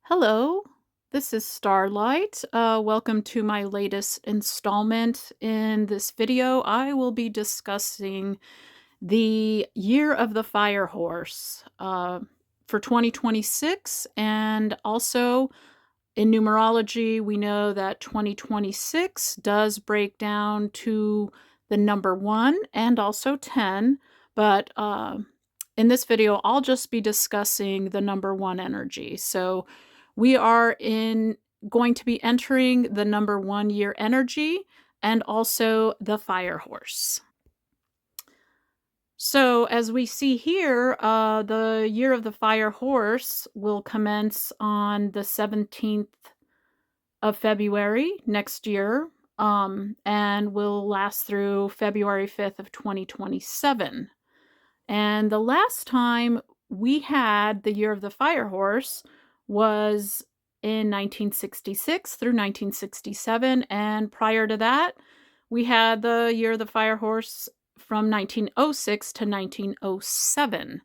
Hello, this is Starlight. Welcome to my latest installment. In this video, I will be discussing the year of the fire horse for 2026. And also in numerology, we know that 2026 does break down to the number 1 and also 10. But in this video, I'll just be discussing the number 1 energy. So we are going to be entering the number 1 year energy and also the fire horse. So as we see here, the year of the fire horse will commence on the 17th of February next year, and will last through February 5th of 2027. And the last time we had the year of the fire horse was in 1966 through 1967, and prior to that, we had the year of the fire horse from 1906 to 1907.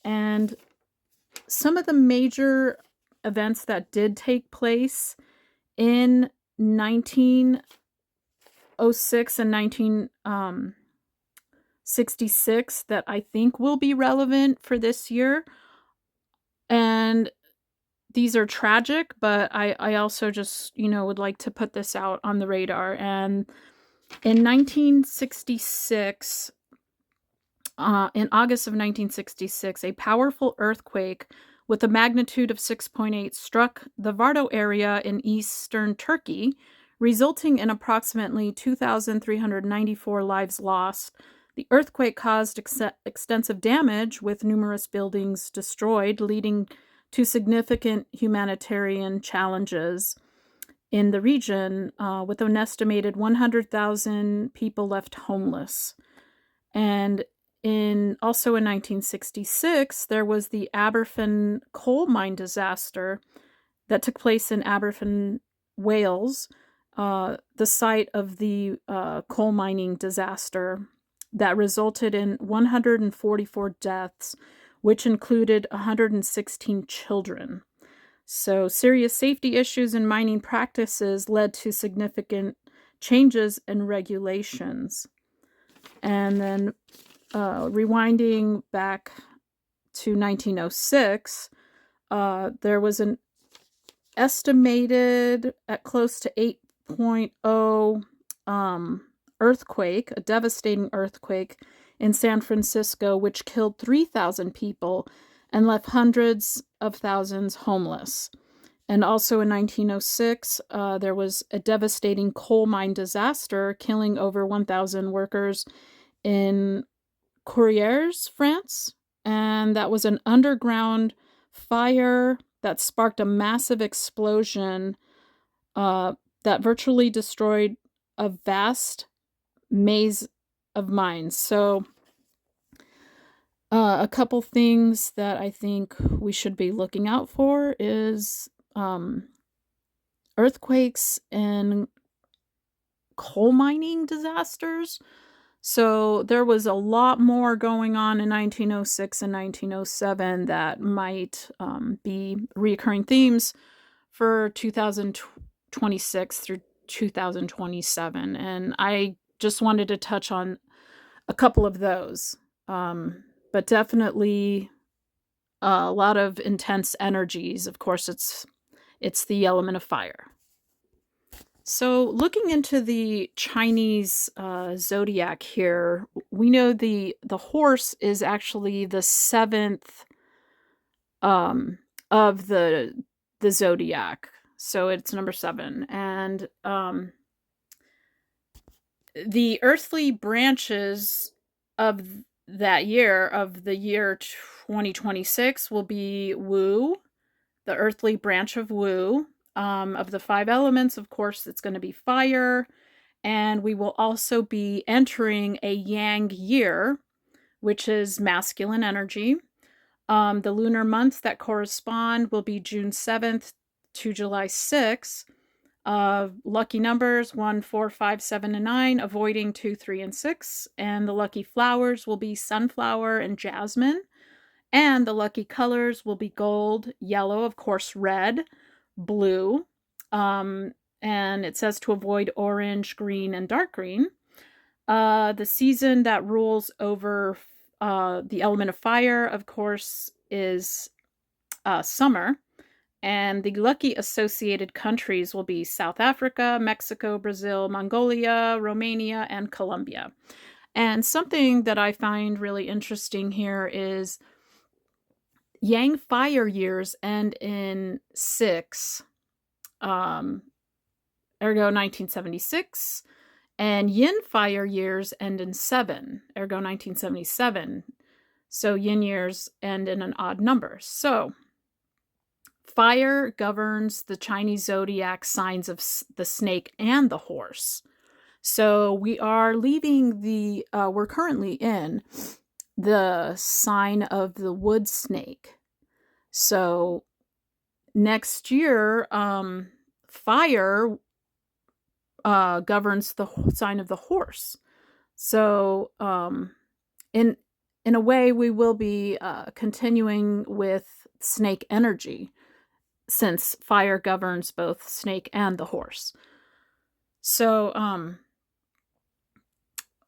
And some of the major events that did take place in 1906 and 1966 that I think will be relevant for this year. And these are tragic, but I also just, would like to put this out on the radar. And in 1966, in August of 1966, a powerful earthquake with a magnitude of 6.8 struck the Vardo area in eastern Turkey, resulting in approximately 2,394 lives lost. The earthquake caused extensive damage, with numerous buildings destroyed, leading to significant humanitarian challenges in the region, with an estimated 100,000 people left homeless. And also in 1966, there was the Aberfan coal mine disaster that took place in Aberfan, Wales, the site of the coal mining disaster that resulted in 144 deaths, which included 116 children. So serious safety issues in mining practices led to significant changes in regulations. And then rewinding back to 1906, there was an estimated at close to 8.0 earthquake, a devastating earthquake in San Francisco, which killed 3,000 people and left hundreds of thousands homeless. And also in 1906, there was a devastating coal mine disaster, killing over 1,000 workers in Courrières, France. And that was an underground fire that sparked a massive explosion that virtually destroyed a vast maze of mines. So a couple things that I think we should be looking out for is earthquakes and coal mining disasters. So there was a lot more going on in 1906 and 1907 that might be recurring themes for 2026 through 2027. And I just wanted to touch on a couple of those. But definitely a lot of intense energies. Of course, it's the element of fire. So looking into the Chinese zodiac here, we know the horse is actually the 7th of the zodiac. So it's number 7. And the earthly branches of that year, of the year 2026, will be Wu, the earthly branch of Wu. Of the 5 elements, of course, it's going to be fire. And we will also be entering a yang year, which is masculine energy. The lunar months that correspond will be June 7th to July 6th. Lucky numbers 1, 4, 5, 7, and 9, avoiding 2, 3, and 6. And the lucky flowers will be sunflower and jasmine. And the lucky colors will be gold, yellow, of course, red, blue, um, and it says to avoid orange, green, and dark green. The season that rules over the element of fire, of course, is summer. And the lucky associated countries will be South Africa, Mexico, Brazil, Mongolia, Romania, and Colombia. And something that I find really interesting here is Yang fire years end in 6, um, ergo 1976, and Yin fire years end in 7, ergo 1977. So Yin years end in an odd number. So fire governs the Chinese zodiac signs of the snake and the horse. So we are leaving we're currently in the sign of the wood snake. So next year, fire governs the sign of the horse. So in a way, we will be continuing with snake energy, since fire governs both snake and the horse. So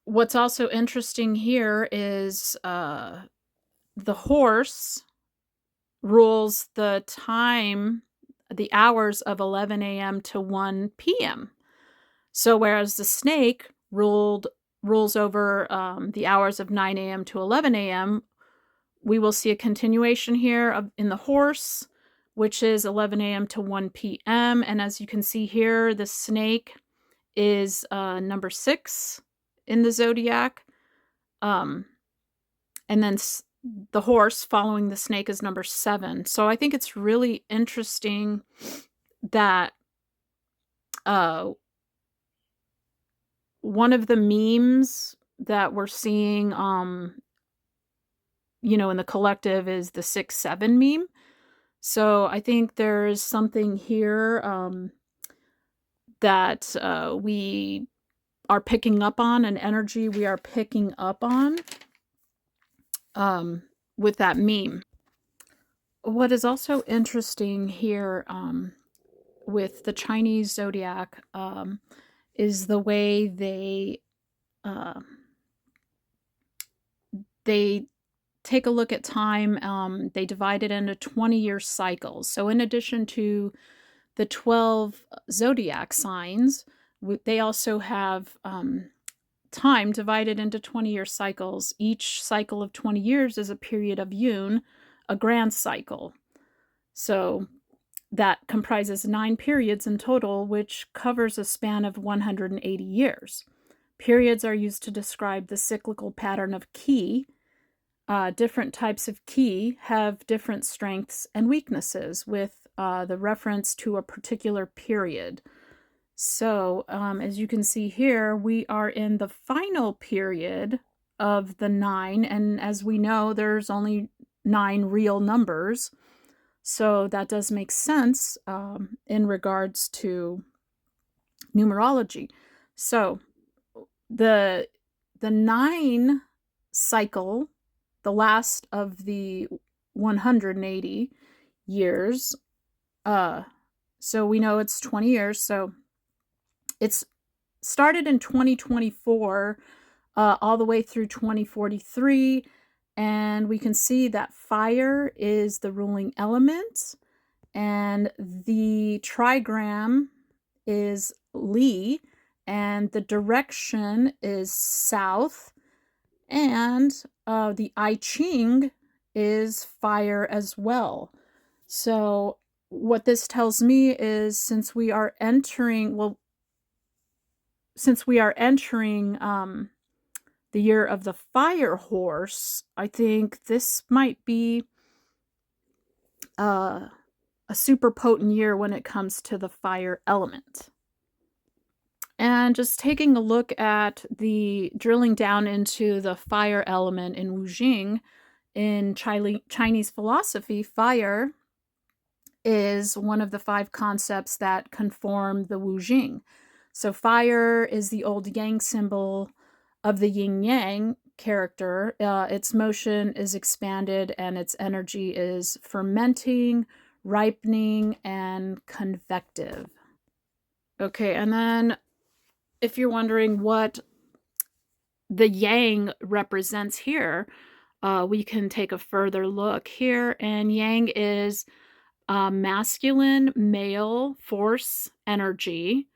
what's also interesting here is the horse rules the time, the hours of 11 a.m. to 1 p.m. So whereas the snake rules over the hours of 9 a.m. to 11 a.m., we will see a continuation here in the horse, which is 11 a.m. to 1 p.m. And as you can see here, the snake is number 6 in the zodiac. And then the horse following the snake is number 7. So I think it's really interesting that one of the memes that we're seeing, in the collective is the 6-7 meme. So I think there's something here that we are picking up on, an energy we are picking up on with that meme. What is also interesting here with the Chinese zodiac is the way they take a look at time. They divide it into 20-year cycles. So in addition to the 12 zodiac signs, they also have time divided into 20-year cycles. Each cycle of 20 years is a period of Yun, a grand cycle. So that comprises 9 periods in total, which covers a span of 180 years. Periods are used to describe the cyclical pattern of qi. Different types of qi have different strengths and weaknesses with the reference to a particular period. So as you can see here, we are in the final period of the 9, and as we know, there's only 9 real numbers. So that does make sense in regards to numerology. So the 9 cycle, the last of the 180 years, so we know it's 20 years. So it's started in 2024 all the way through 2043. And we can see that fire is the ruling element. And the trigram is Li. And the direction is south. And the I Ching is fire as well. So what this tells me is since we are entering the year of the fire horse, I think this might be a super potent year when it comes to the fire element. And just taking a look at drilling down into the fire element in Wu Jing, in Chinese philosophy, fire is one of the 5 concepts that conform the Wu Jing. So fire is the old yang symbol of the yin yang, character. Its motion is expanded and its energy is fermenting, ripening, and convective. Okay, and then if you're wondering what the yang represents here, we can take a further look here. And yang is masculine, male force energy.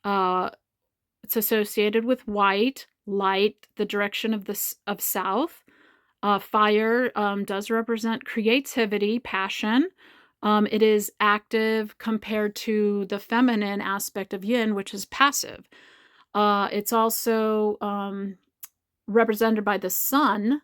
It's associated with white, light, the direction of south. Fire does represent creativity, passion. It is active compared to the feminine aspect of yin, which is passive. It's also represented by the sun,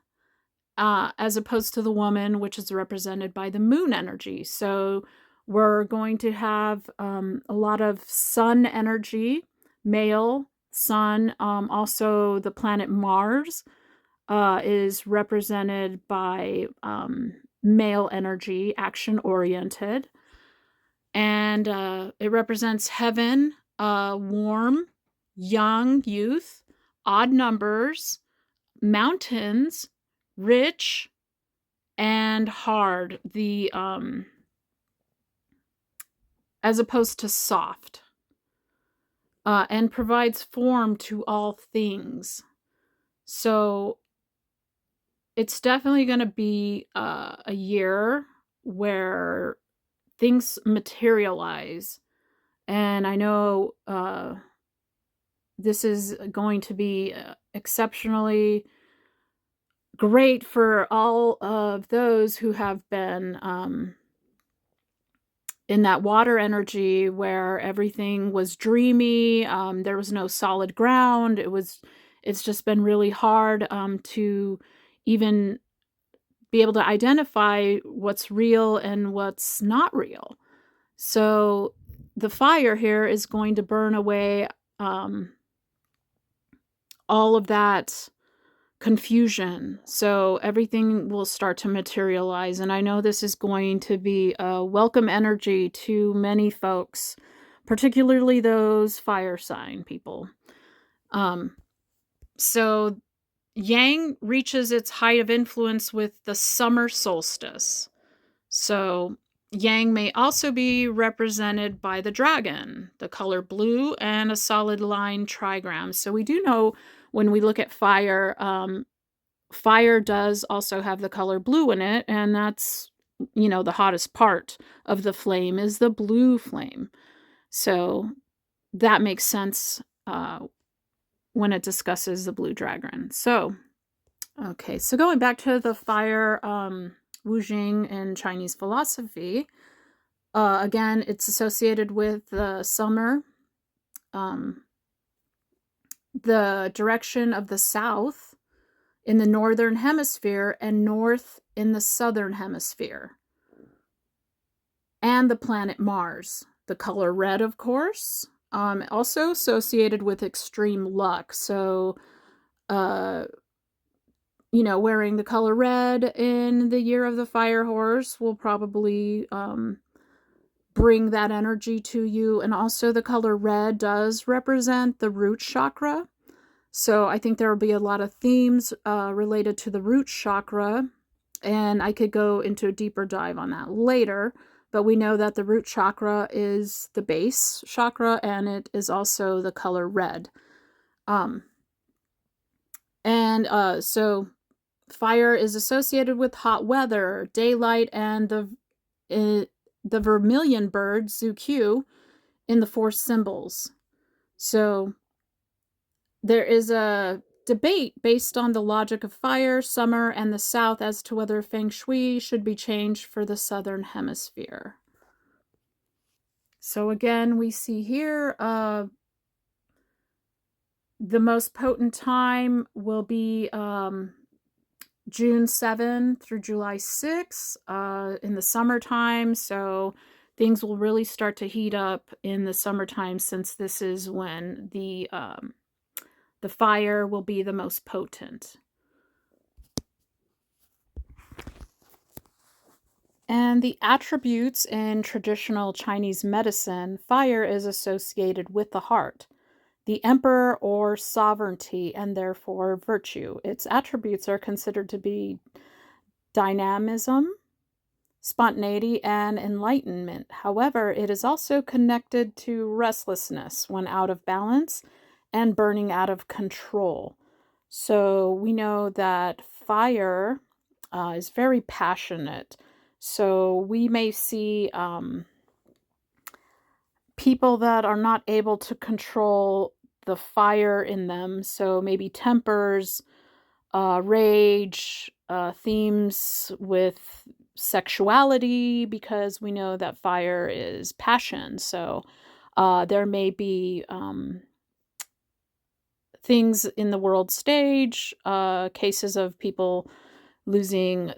as opposed to the woman, which is represented by the moon energy. So we're going to have a lot of sun energy, male, sun. Also, the planet Mars is represented by male energy, action oriented. And it represents heaven, warm, young, youth, odd numbers, mountains, rich, and hard, the as opposed to soft, and provides form to all things. So it's definitely going to be a year where things materialize, and I know this is going to be exceptionally great for all of those who have been in that water energy where everything was dreamy. There was no solid ground. It's just been really hard to even be able to identify what's real and what's not real. So the fire here is going to burn away all of that confusion. So everything will start to materialize. And I know this is going to be a welcome energy to many folks, particularly those fire sign people. So Yang reaches its height of influence with the summer solstice. So Yang may also be represented by the dragon, the color blue, and a solid line trigram. So we do know when we look at fire, fire does also have the color blue in it, and that's, the hottest part of the flame is the blue flame. So that makes sense when it discusses the blue dragon. So, okay, so going back to the fire Wu Jing in Chinese philosophy, again, it's associated with the summer, the direction of the south in the northern hemisphere and north in the southern hemisphere, and the planet Mars. The color red, of course, also associated with extreme luck. So, wearing the color red in the year of the fire horse will probably bring that energy to you. And also the color red does represent the root chakra. So I think there will be a lot of themes related to the root chakra, and I could go into a deeper dive on that later. But we know that the root chakra is the base chakra, and it is also the color red. So fire is associated with hot weather, daylight, and the vermilion bird, Zuqiu, in the four symbols. So there is a debate based on the logic of fire, summer, and the south as to whether feng shui should be changed for the southern hemisphere. So again, we see here the most potent time will be June 7 through July 6 in the summertime. So things will really start to heat up in the summertime, since this is when the fire will be the most potent. And the attributes in traditional Chinese medicine, fire is associated with the heart. the emperor or sovereignty, and therefore virtue. Its attributes are considered to be dynamism, spontaneity, and enlightenment. However, it is also connected to restlessness when out of balance and burning out of control. So we know that fire is very passionate. So we may see people that are not able to control the fire in them. So maybe tempers, rage, themes with sexuality, because we know that fire is passion. So there may be things in the world stage, cases of people losing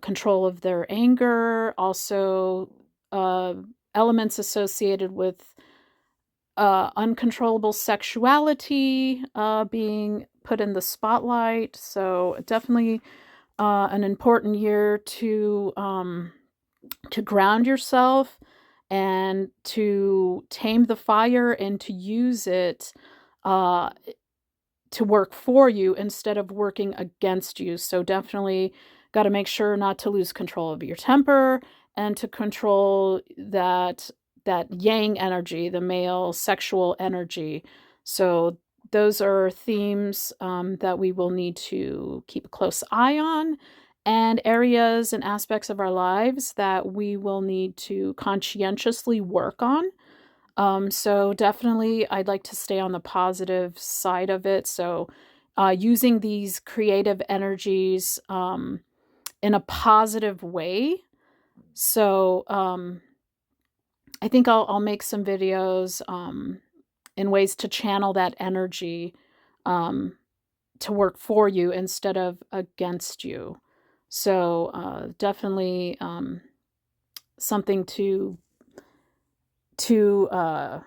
control of their anger, also elements associated with uncontrollable sexuality being put in the spotlight. So definitely an important year to ground yourself and to tame the fire and to use it uh, to work for you instead of working against you. So definitely got to make sure not to lose control of your temper and to control that yang energy, the male sexual energy. So those are themes that we will need to keep a close eye on, and areas and aspects of our lives that we will need to conscientiously work on. So definitely I'd like to stay on the positive side of it. So using these creative energies in a positive way. So I think I'll make some videos in ways to channel that energy to work for you instead of against you. So definitely something to uh,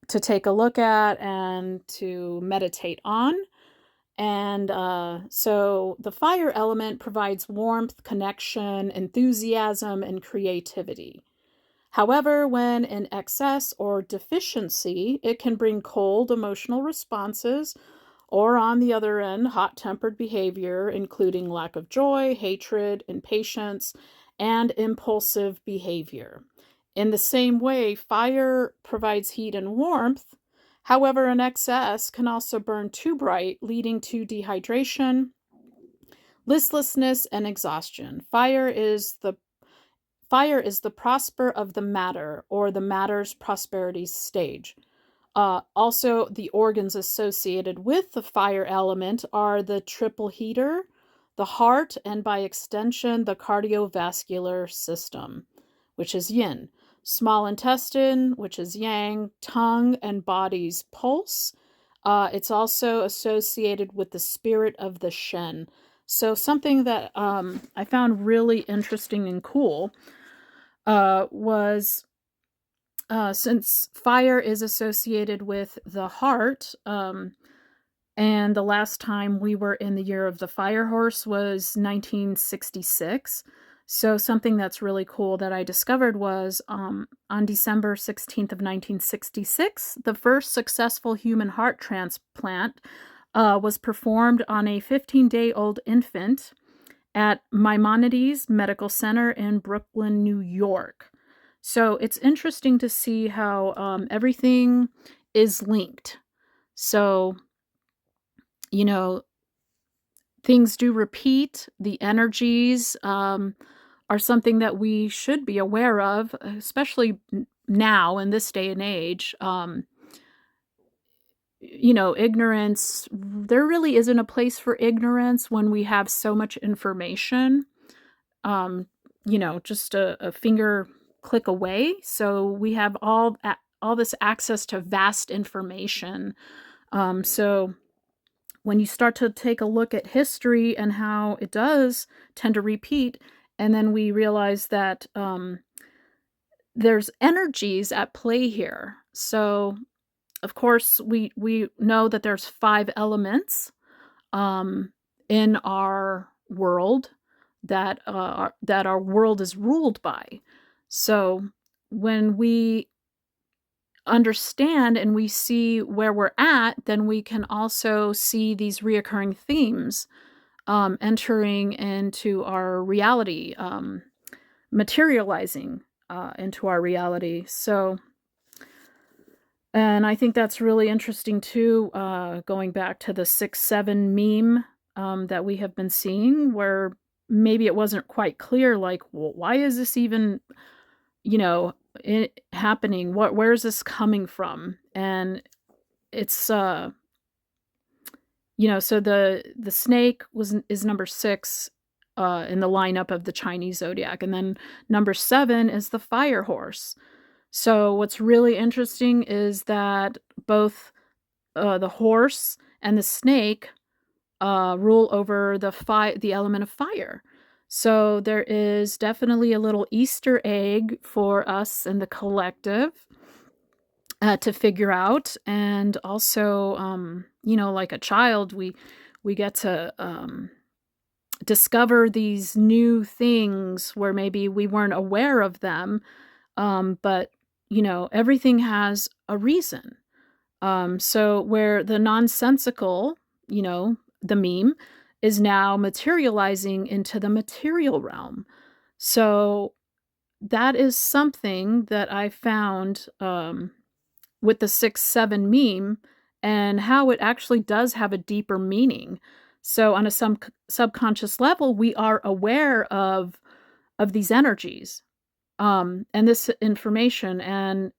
to take a look at and to meditate on. And so the fire element provides warmth, connection, enthusiasm, and creativity. However, when in excess or deficiency, it can bring cold emotional responses, or on the other end, hot tempered behavior, including lack of joy, hatred, impatience, and impulsive behavior. In the same way, fire provides heat and warmth. However, an excess can also burn too bright, leading to dehydration, listlessness, and exhaustion. Fire is the prosper of the matter, or the matter's prosperity stage. Also, the organs associated with the fire element are the triple heater, the heart, and by extension, the cardiovascular system, which is yin, small intestine, which is yang, tongue, and body's pulse. It's also associated with the spirit of the Shen. So, something that I found really interesting and cool was since fire is associated with the heart, and the last time we were in the year of the fire horse was 1966. So something that's really cool that I discovered was on December 16th of 1966, the first successful human heart transplant was performed on a 15-day-old infant at Maimonides Medical Center in Brooklyn, New York. So it's interesting to see how everything is linked. So, you know, things do repeat. The energies are something that we should be aware of, especially now in this day and age. Ignorance, there really isn't a place for ignorance when we have so much information. um, just a finger click away. So we have all this access to vast information. So when you start to take a look at history and how it does tend to repeat, and then we realize that there's energies at play here. So of course we know that there's 5 elements in our world that our world is ruled by. So when we understand and we see where we're at, then we can also see these reoccurring themes entering into our reality, materializing into our reality. So, and I think that's really interesting too, going back to the 6-7 meme that we have been seeing, where maybe it wasn't quite clear, like, well, why is this even, you know, happening? Where is this coming from? And it's, so the snake is number 6 in the lineup of the Chinese zodiac, and then number 7 is the fire horse. So what's really interesting is that both the horse and the snake rule over the element of fire. So there is definitely a little Easter egg for us in the collective to figure out, and also, like a child, we get to discover these new things where maybe we weren't aware of them, but everything has a reason. So where the nonsensical, the meme, is now materializing into the material realm. So that is something that I found with the 6-7 meme, and how it actually does have a deeper meaning. So on a subconscious level, we are aware of these energies, and this information, and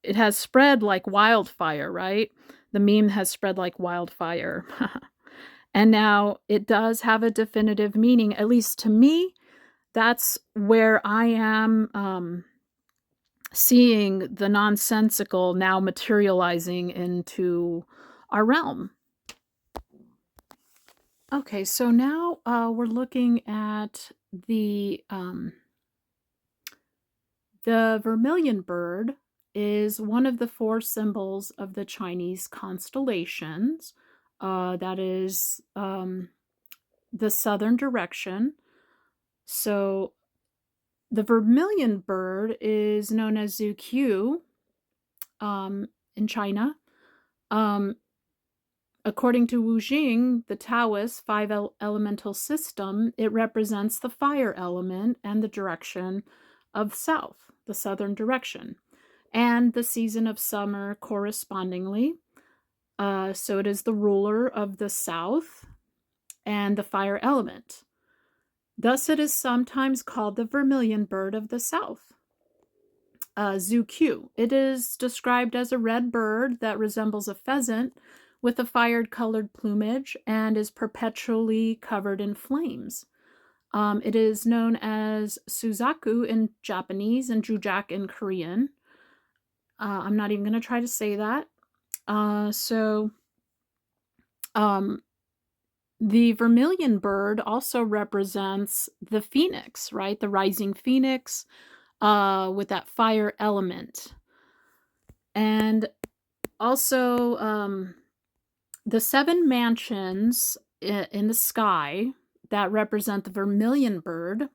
it has spread like wildfire, right? The meme has spread like wildfire. And now it does have a definitive meaning, at least to me. That's where I am seeing the nonsensical now materializing into our realm. Okay, so now we're looking at the vermilion bird is one of the 4 symbols of the Chinese constellations. That is the southern direction. So the vermilion bird is known as Zhu in China. According to Wu Jing, the Taoist elemental system, it represents the fire element and the direction of south, the southern direction, and the season of summer correspondingly. So it is the ruler of the south and the fire element. Thus, it is sometimes called the vermilion bird of the south. Zhu. It is described as a red bird that resembles a pheasant with a fire-colored plumage and is perpetually covered in flames. It is known as Suzaku in Japanese and Jujak in Korean. I'm not even going to try to say that. The vermilion bird also represents the phoenix, right? The rising phoenix with that fire element. And also the 7 mansions in the sky that represent the vermilion bird.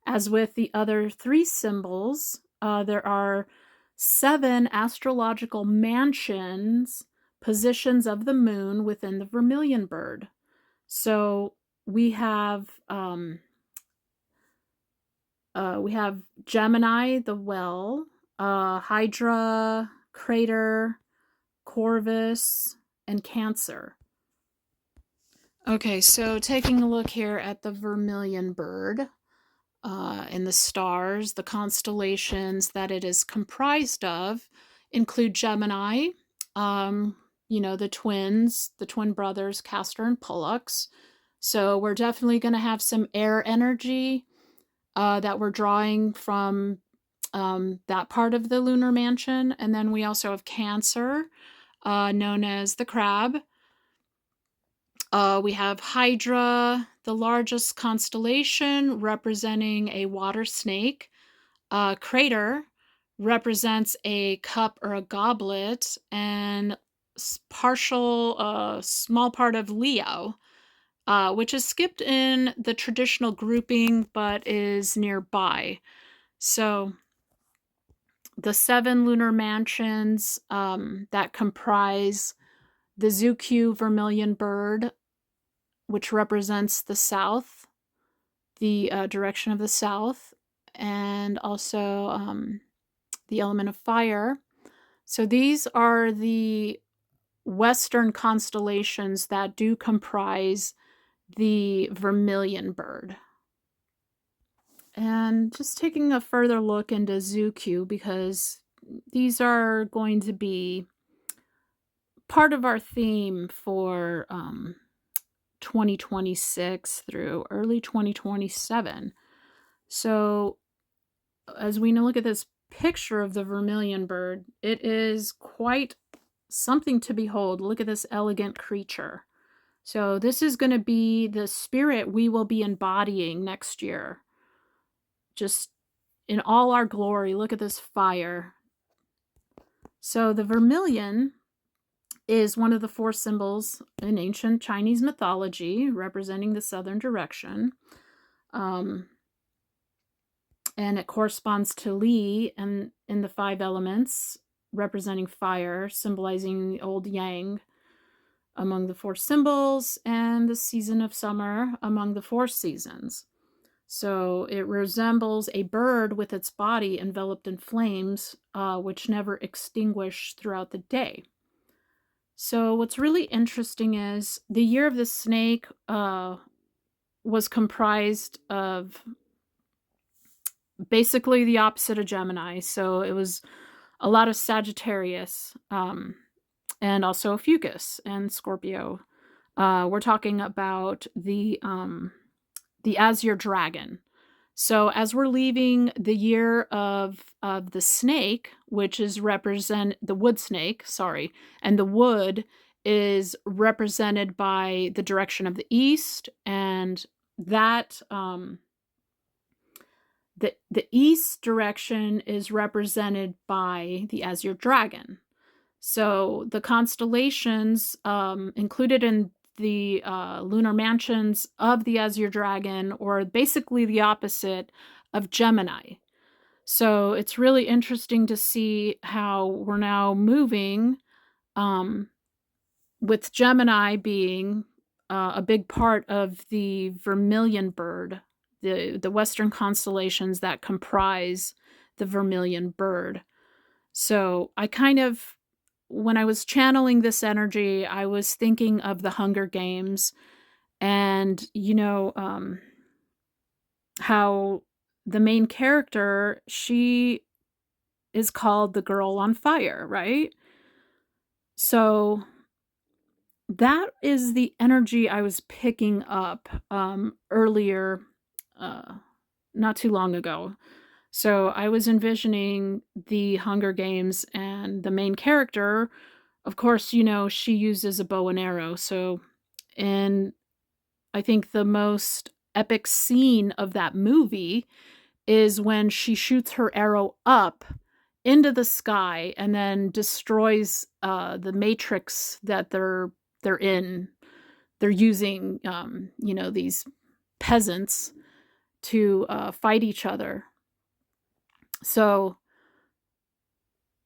As with the other 3 symbols, there are 7 astrological mansions, positions of the moon within the vermilion bird. So we have Gemini, the well, Hydra, Crater, Corvus, and Cancer. Okay, so taking a look here at the vermilion bird and the stars, the constellations that it is comprised of include Gemini, the twin brothers, Castor and Pollux. So we're definitely going to have some air energy that we're drawing from that part of the lunar mansion. And then we also have Cancer, known as the crab. We have Hydra, the largest constellation, representing a water snake. Crater represents a cup or a goblet, and small part of Leo, which is skipped in the traditional grouping but is nearby. So the 7 lunar mansions that comprise the Zuq vermilion bird, which represents the south, the direction of the south, and also the element of fire. So these are the Western constellations that do comprise the vermilion bird. And just taking a further look into Zuq, because these are going to be part of our theme for 2026 through early 2027. So as we look at this picture of the vermilion bird, it is quite something to behold. Look at this elegant creature. So this is going to be the spirit we will be embodying next year. Just in all our glory. Look at this fire. So the vermilion is one of the 4 symbols in ancient Chinese mythology representing the southern direction. And it corresponds to Li and in the 5 elements, representing fire, symbolizing the old yang among the 4 symbols, and the season of summer among the 4 seasons. So it resembles a bird with its body enveloped in flames, which never extinguish throughout the day. So what's really interesting is the year of the snake was comprised of basically the opposite of Gemini. So it was a lot of Sagittarius and also Fucus and Scorpio. We're talking about the Azure Dragon. So as we're leaving the year of the snake, which is the wood snake, and the wood is represented by the direction of the east, and that the east direction is represented by the Azure Dragon. So the constellations included in the lunar mansions of the Azure Dragon, or basically the opposite of Gemini. So it's really interesting to see how we're now moving with Gemini being a big part of the vermilion bird, the Western constellations that comprise the vermilion bird. So I kind of, when I was channeling this energy, I was thinking of the Hunger Games and, how the main character, she is called the girl on fire, right? So that is the energy I was picking up earlier, not too long ago. So I was envisioning the Hunger Games, and the main character, of course, she uses a bow and arrow. So, and I think the most epic scene of that movie is when she shoots her arrow up into the sky and then destroys the matrix that they're in. They're using, these peasants to fight each other. So,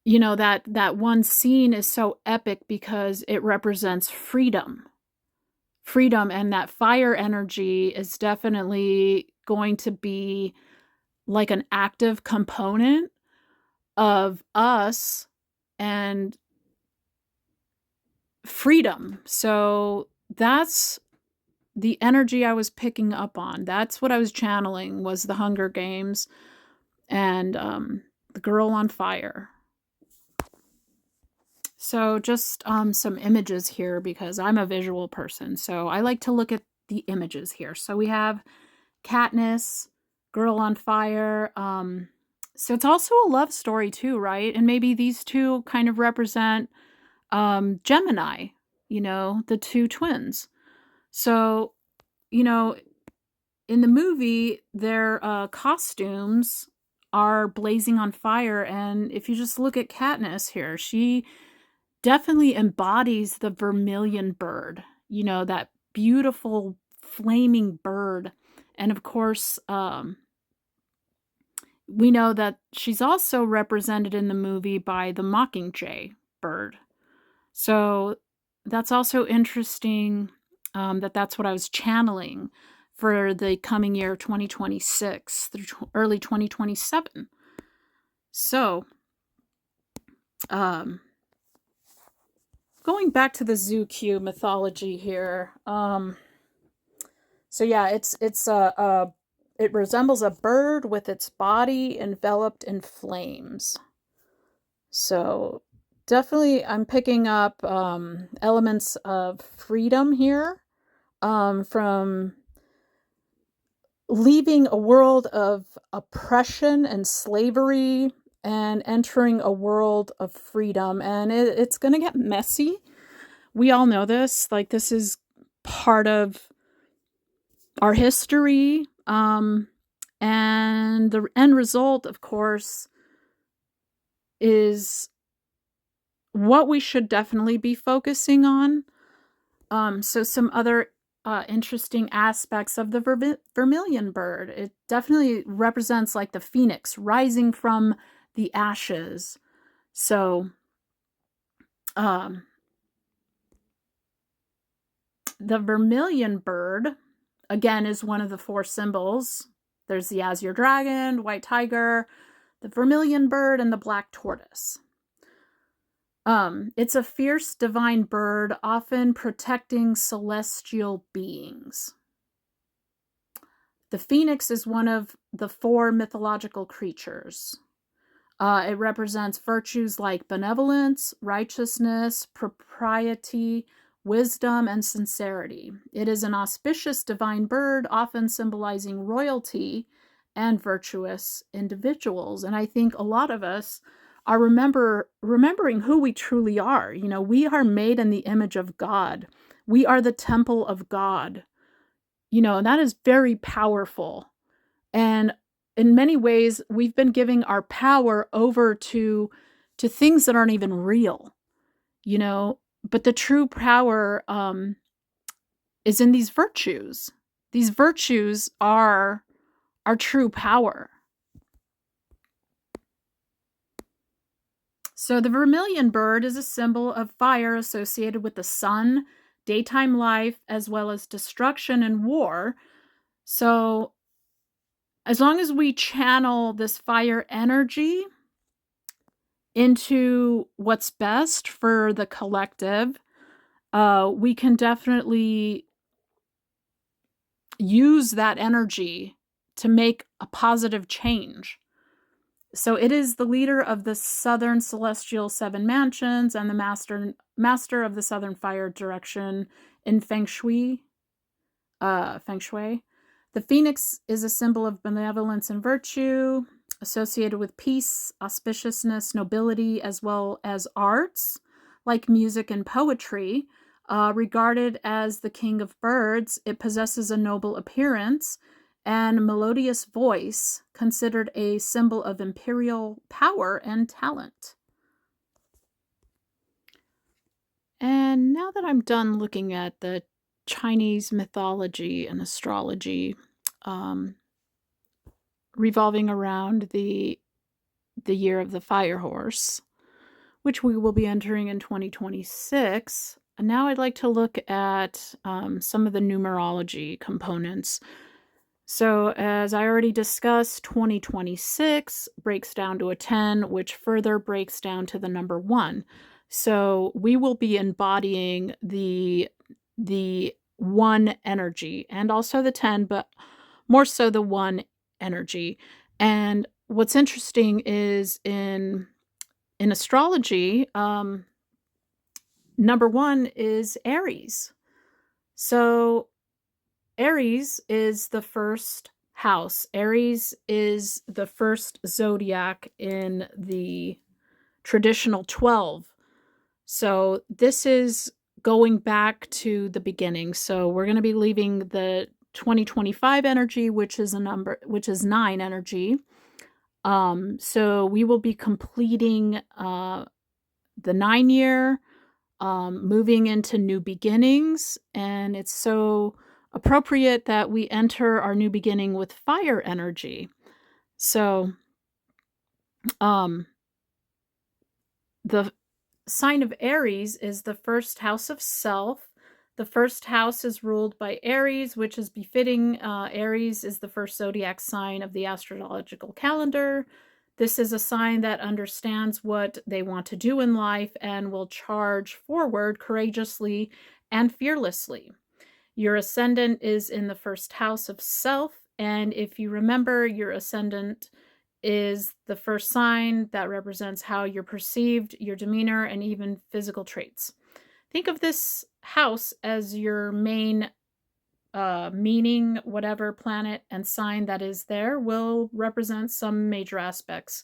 that one scene is so epic because it represents freedom. And that fire energy is definitely going to be like an active component of us and freedom. So that's the energy I was picking up on. That's what I was channeling, was the Hunger Games and the girl on fire. So just some images here, because I'm a visual person. So I like to look at the images here. So we have Katniss, girl on fire. So it's also a love story too, right? And maybe these two kind of represent Gemini, the 2 twins. So, in the movie, their costumes are blazing on fire. And if you just look at Katniss here, she definitely embodies the vermilion bird, that beautiful flaming bird. And of course, we know that she's also represented in the movie by the mockingjay bird. So that's also interesting, that's what I was channeling for the coming year 2026 through early 2027. So, um, going back to the Zooq mythology here, so yeah, it resembles a bird with its body enveloped in flames. So definitely, I'm picking up elements of freedom here, from leaving a world of oppression and slavery and entering a world of freedom. And it's going to get messy. We all know this. Like, this is part of our history. And the end result, of course, is what we should definitely be focusing on. So some other interesting aspects of the vermilion bird. It definitely represents like the phoenix rising from the ashes. So, the vermilion bird, again, is one of the 4 symbols. There's the azure dragon, white tiger, the vermilion bird, and the black tortoise. It's a fierce divine bird, often protecting celestial beings. The phoenix is one of the 4 mythological creatures. It represents virtues like benevolence, righteousness, propriety, wisdom, and sincerity. It is an auspicious divine bird, often symbolizing royalty and virtuous individuals. And I think a lot of us are remembering who we truly are. You know, we are made in the image of God. We are the temple of God. You know, and that is very powerful. And in many ways, we've been giving our power over to things that aren't even real, you know. But the true power is in these virtues. These virtues are our true power. So the vermilion bird is a symbol of fire associated with the sun, daytime life, as well as destruction and war. So as long as we channel this fire energy into what's best for the collective, we can definitely use that energy to make a positive change. So it is the leader of the Southern Celestial 7 Mansions and the master of the Southern Fire Direction in Feng Shui. The phoenix is a symbol of benevolence and virtue, associated with peace, auspiciousness, nobility, as well as arts like music and poetry. Regarded as the king of birds, it possesses a noble appearance and melodious voice, considered a symbol of imperial power and talent. And now that I'm done looking at the Chinese mythology and astrology, revolving around the year of the fire horse, which we will be entering in 2026. And now I'd like to look at some of the numerology components. So, as I already discussed, 2026 breaks down to a 10, which further breaks down to the number 1. So, we will be embodying the 1 energy and also the 10, but more so the 1 energy. And what's interesting is in astrology, number 1 is Aries. So Aries is the first house. Aries is the first zodiac in the traditional 12. So this is going back to the beginning. So we're going to be leaving the 2025 energy, which is 9 energy. So we will be completing the 9 year, moving into new beginnings, and it's so appropriate that we enter our new beginning with fire energy. So Um, the sign of Aries is the first house of self. The first house is ruled by Aries, which is befitting. Aries is the first zodiac sign of the astrological calendar. This is a sign that understands what they want to do in life and will charge forward courageously and fearlessly. Your ascendant is in the first house of self. And if you remember, your ascendant is the first sign that represents how you're perceived, your demeanor, and even physical traits. Think of this house as your main meaning. Whatever planet and sign that is there will represent some major aspects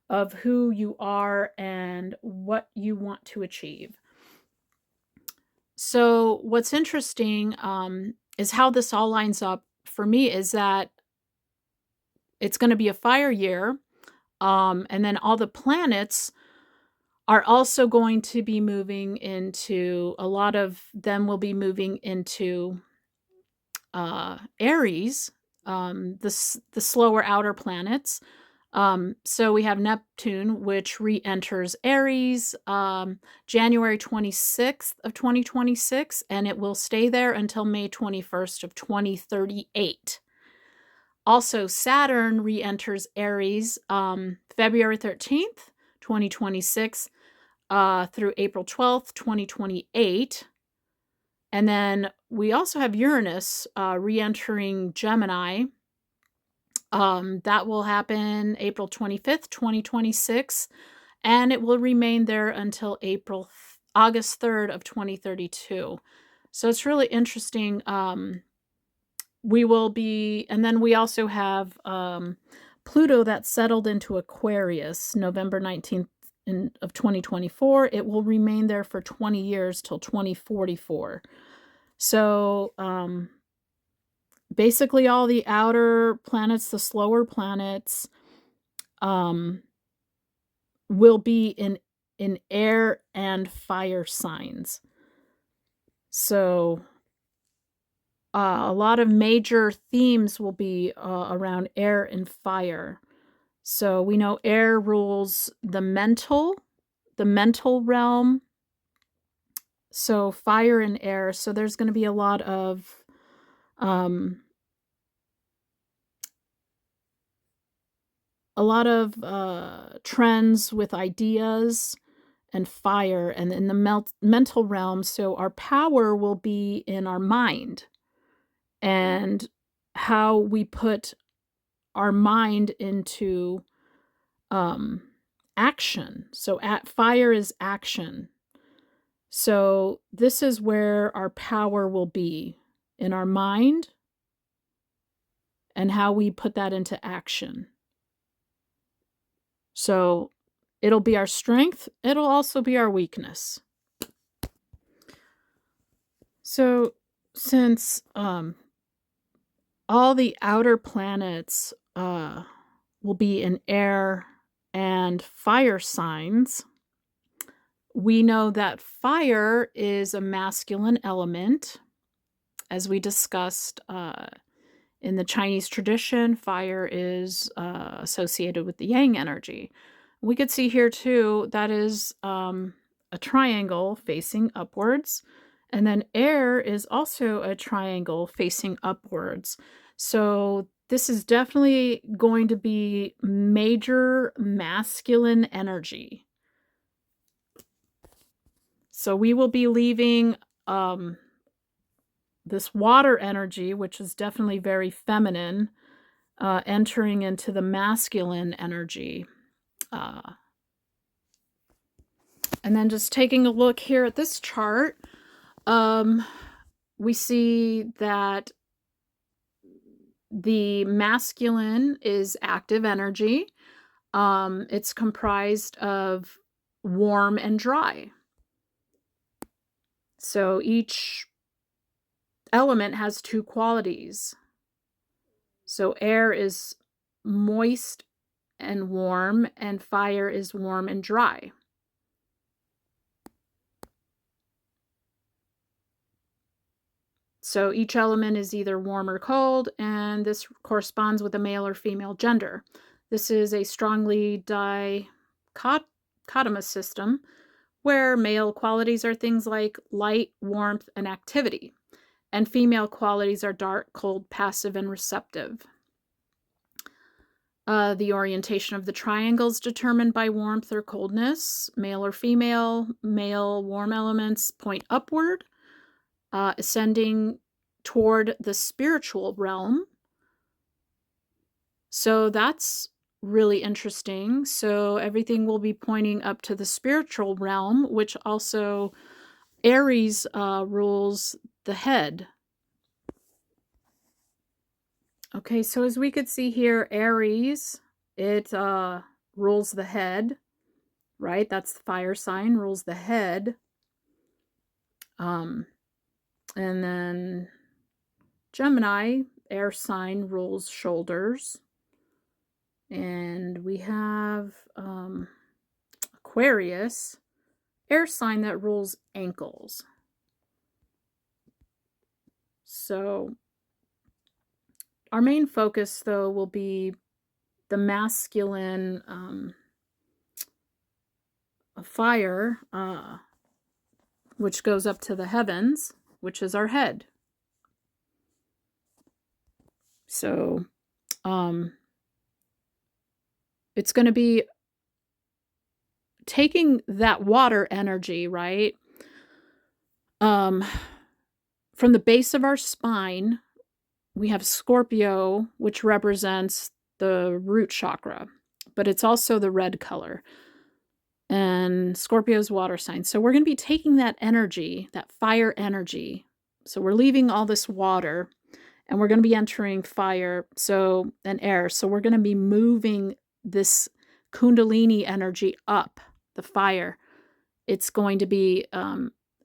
of who you are and what you want to achieve. So, what's interesting is how this all lines up for me is that it's going to be a fire year. And then all the planets are also going to be moving into, a lot of them will be moving into Aries, the slower outer planets. So we have Neptune, which re-enters Aries January 26th of 2026, and it will stay there until May 21st of 2038. Also, Saturn re-enters Aries February 13th, 2026, through April 12th, 2028. And then we also have Uranus re-entering Gemini. That will happen April 25th, 2026, and it will remain there until August 3rd of 2032. So it's really interesting. We will be, and then we also have Pluto that settled into Aquarius November 19th of 2024. It will remain there for 20 years till 2044. So basically all the outer planets, the slower planets, will be in air and fire signs. So a lot of major themes will be around air and fire. So we know air rules the mental realm. So fire and air. So there's going to be a lot of trends with ideas and fire, and in the mental realm. So our power will be in our mind and how we put our mind into action. So fire is action. So this is where our power will be, in our mind and how we put that into action. So it'll be our strength. It'll also be our weakness. So since all the outer planets will be in air and fire signs, we know that fire is a masculine element. As we discussed in the Chinese tradition, fire is associated with the yang energy. We could see here too, that is a triangle facing upwards. And then air is also a triangle facing upwards. So this is definitely going to be major masculine energy. So we will be leaving this water energy, which is definitely very feminine, entering into the masculine energy. And then just taking a look here at this chart, we see that the masculine is active energy. It's comprised of warm and dry. So each element has two qualities. So air is moist and warm, and fire is warm and dry. So each element is either warm or cold, and this corresponds with a male or female gender. This is a strongly dichotomous system where male qualities are things like light, warmth, and activity, and female qualities are dark, cold, passive, and receptive. The orientation of the triangle is determined by warmth or coldness, male or female. Male warm elements point upward, ascending toward the spiritual realm. So that's really interesting. So everything will be pointing up to the spiritual realm, which also Aries rules the head. Okay, so as we could see here, Aries, it rules the head, right? That's the fire sign, rules the head. And then Gemini, air sign, rules shoulders. And we have Aquarius, air sign that rules ankles. So our main focus, though, will be the masculine fire, which goes up to the heavens, which is our head. So it's going to be taking that water energy, right? From the base of our spine, we have Scorpio, which represents the root chakra, but it's also the red color. And Scorpio's water sign. So we're going to be taking that energy, that fire energy. So we're leaving all this water and we're going to be entering fire, and air. So we're going to be moving this Kundalini energy up, the fire. It's going to be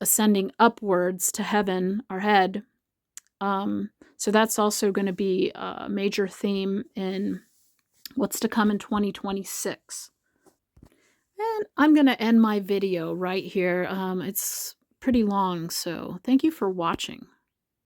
ascending upwards to heaven, our head. So that's also going to be a major theme in what's to come in 2026. And I'm going to end my video right here. It's pretty long, so thank you for watching.